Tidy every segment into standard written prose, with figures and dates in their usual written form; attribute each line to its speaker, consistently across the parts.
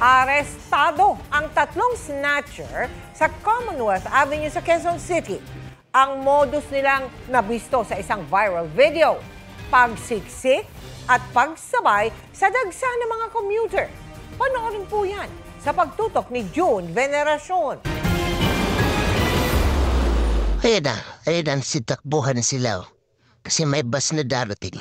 Speaker 1: Arestado ang tatlong snatcher sa Commonwealth Avenue sa Quezon City. Ang modus nilang nabisto sa isang viral video, pagsiksik at pagsabay sa dagsa ng mga commuter. Panoorin po yan sa pagtutok ni June Veneracion.
Speaker 2: Ayan, sitakbuhan sila kasi may bus na darating.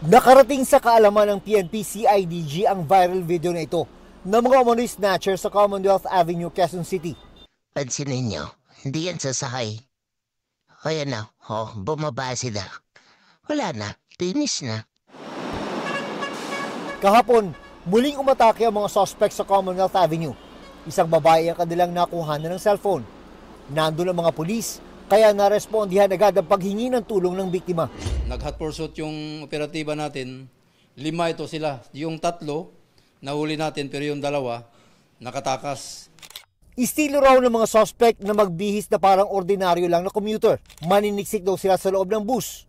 Speaker 3: Nakarating sa kaalaman ng PNP CIDG ang viral video na ito ng mga umano'y snatcher sa Commonwealth Avenue, Quezon City.
Speaker 2: Pansinin nyo, hindi yan sasakay. Ayan na, bumaba sila. Wala na, finish na.
Speaker 3: Kahapon, muling umatake ang mga suspect sa Commonwealth Avenue. Isang babae ang kanilang nakuhanan ng cellphone. Nandun ang mga pulis, kaya narespondihan agad ang paghingi ng tulong ng biktima.
Speaker 4: Nag-hot pursuit yung operatiba natin. 5 ito sila. Yung 3, nahuli natin, pero yung 2, nakatakas.
Speaker 3: Estilo raw ng mga suspect na magbihis na parang ordinaryo lang na commuter. Maniniksik daw sila sa loob ng bus.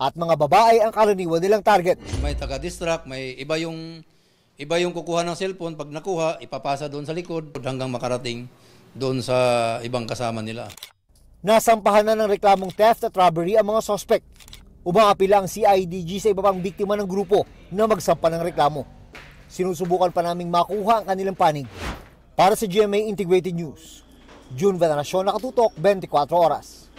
Speaker 3: At mga babae ang karaniwan nilang target.
Speaker 4: May taga-distract, may iba yung kukuha ng cellphone. Pag nakuha, ipapasa doon sa likod hanggang makarating doon sa ibang kasama nila.
Speaker 3: Nasampahan na ng reklamong theft at robbery ang mga suspect. Umaapila ang CIDG sa iba pang biktima ng grupo na magsampa ng reklamo. Sinusubukan pa naming makuha ang kanilang panig. Para sa GMA Integrated News, June Veneracion, nakatutok 24 oras.